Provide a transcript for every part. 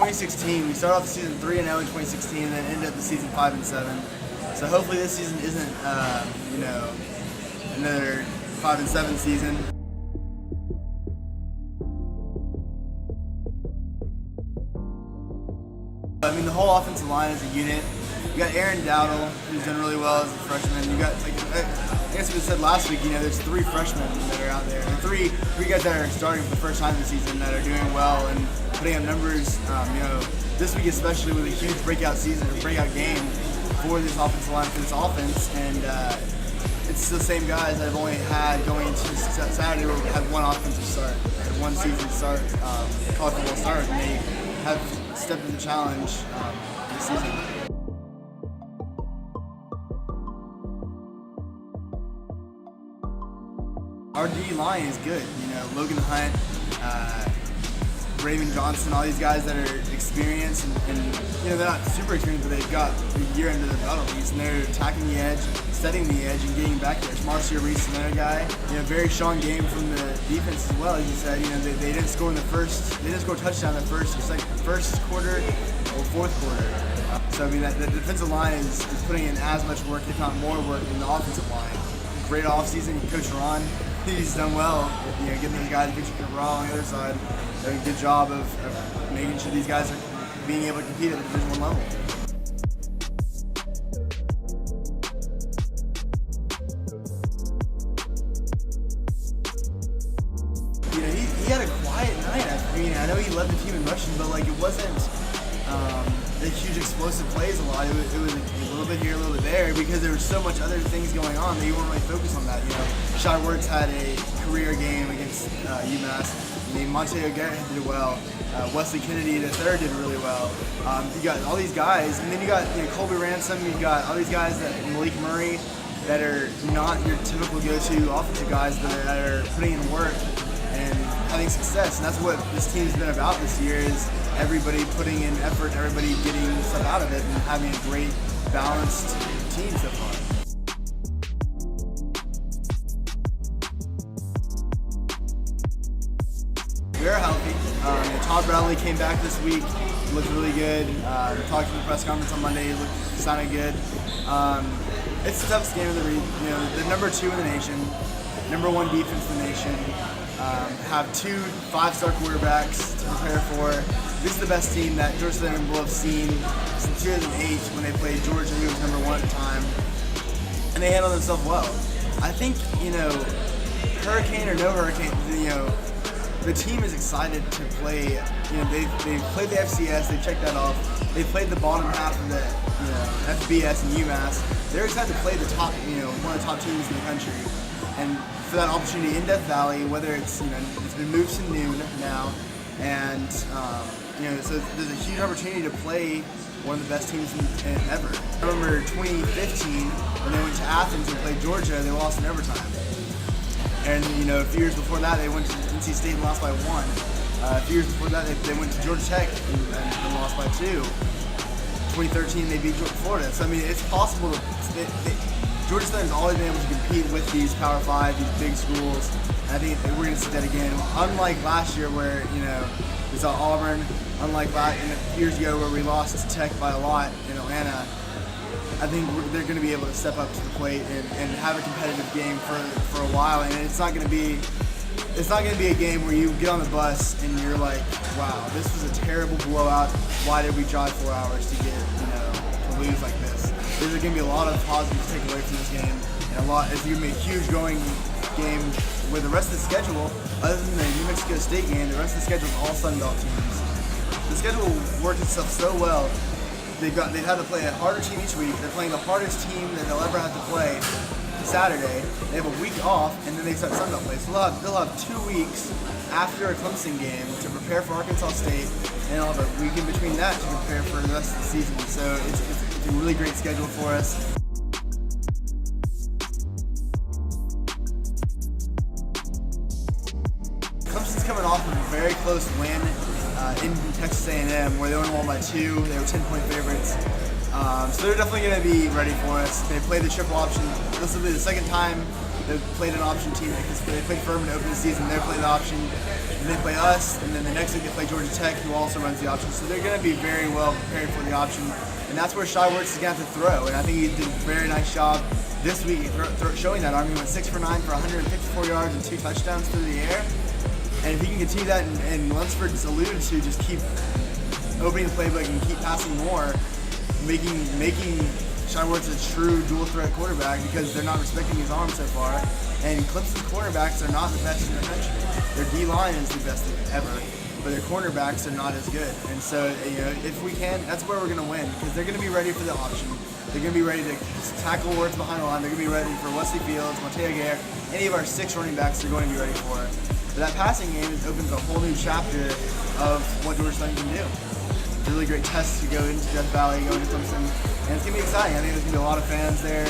2016. We started off the season 3-0 in 2016, and then ended up the season 5-7. So hopefully this season isn't, another 5-7 season. I mean, the whole offensive line is a unit. You got Aaron Dowdle, who's done really well as a freshman. You got, I guess we said last week, there's 3 freshmen that are out there. And three guys that are starting for the first time this season that are doing well and putting up numbers. This week especially with a huge breakout game for this offensive line, for this offense. And it's the same guys that I've only had going into Saturday where we had one offensive start, one season start, college football start, and they have stepped into the challenge this season. Our D line is good. Logan Hunt, Raven Johnson, all these guys that are experienced and they're not super experienced, but they've got a year under their belt at least, and they're attacking the edge, setting the edge, and getting back there. Marcio Reese, another guy, very strong game from the defense as well. As you said, they didn't score in the first, they didn't score a touchdown in the first quarter or fourth quarter. So I mean, the defensive line is putting in as much work, if not more work, than the offensive line. Great offseason, Coach Ron. He's done well, getting these guys, Victor Raw on the other side, doing a good job of making sure these guys are being able to compete at the Division I level. He had a quiet night. I know he led the team in rushing, but it wasn't the huge explosive plays a lot. It was a little bit here, a little bit there, because there was so much other things going on that you weren't really focused on that. Shai Wertz had a career game against UMass. Monteo Garrett did well. Wesley Kennedy III did really well. You got all these guys, and then you got Colby Ransom. You got all these guys Malik Murray that are not your typical go-to offensive guys, but that are putting in work and having success. And that's what this team's been about this year, is everybody putting in effort, everybody getting stuff out of it, and having a great, balanced team so far. We're healthy. Todd Bradley came back this week. He looked really good. Talked in the press conference on Monday. He sounded good. It's the toughest game of the week. They're number 2 in the nation, number 1 defense in the nation. Have 2 5-star quarterbacks to prepare for. This is the best team that Georgia Southern will have seen since 2008 when they played Georgia, who was number 1 at the time, and they handled themselves well. I think hurricane or no hurricane, the team is excited to play. They played the FCS, they checked that off. They played the bottom half of the FBS and UMass. They're excited to play the top, one of the top teams in the country, and for that opportunity in Death Valley, whether it's it's been moved to noon now, and so there's a huge opportunity to play one of the best teams ever. I remember 2015 when they went to Athens and played Georgia, they lost in overtime. And a few years before that, they went to NC State and lost by 1. A few years before that, they went to Georgia Tech and lost by 2. 2013, they beat Florida. So I mean, it's possible. Georgia Southern's always been able to compete with these Power 5, these big schools. And I think we're going to see that again. Unlike last year, where we saw Auburn. Unlike years ago, where we lost to Tech by a lot in Atlanta. I think they're going to be able to step up to the plate and have a competitive game for a while, and it's not going to be a game where you get on the bus and you're like, wow, this was a terrible blowout. Why did we drive 4 hours to get to lose like this? There's going to be a lot of positives to take away from this game, and it's going to be a huge growing game where the rest of the schedule, other than the New Mexico State game, the rest of the schedule is all Sun Belt teams. The schedule worked itself so well. They've had to play a harder team each week. They're playing the hardest team that they'll ever have to play Saturday. They have a week off, and then they start Sun Belt play. So they'll have 2 weeks after a Clemson game to prepare for Arkansas State, and they'll have a week in between that to prepare for the rest of the season. So it's a really great schedule for us. Clemson's coming off of a very close win in Texas A&M, where they only won by 2. They were 10-point favorites. So they're definitely going to be ready for us. They played the triple option. This will be the second time They've played an option team because they played Furman to open the season. They're playing the option, and they play us, and then the next week they play Georgia Tech, who also runs the option. So they're going to be very well prepared for the option, and that's where Shy Wertz is going to have to throw. And I think he did a very nice job this week showing that arm. He went 6 for 9 for 154 yards and 2 touchdowns through the air. And if he can continue that, and Lunsford's alluded to, just keep opening the playbook and keep passing more, making Shy Wertz a true dual threat quarterback, because they're not respecting his arm so far. And Clemson's quarterbacks are not the best in the country. Their D-line is the best ever, but their cornerbacks are not as good. And so, if we can, that's where we're going to win, because they're going to be ready for the option. They're going to be ready to tackle Wertz behind the line. They're going to be ready for Wesley Fields, Mateo Gare, any of our 6 running backs are going to be ready for it. But that passing game opens a whole new chapter of what Georgia Southern can do. It's a really great test to go into Death Valley, go into Clemson, and it's gonna be exciting. I think there's gonna be a lot of fans there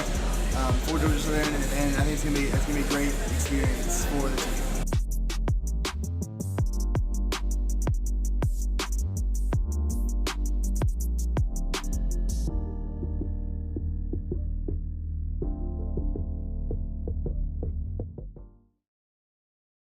for Georgia Southern, and I think it's gonna be a great experience for the team.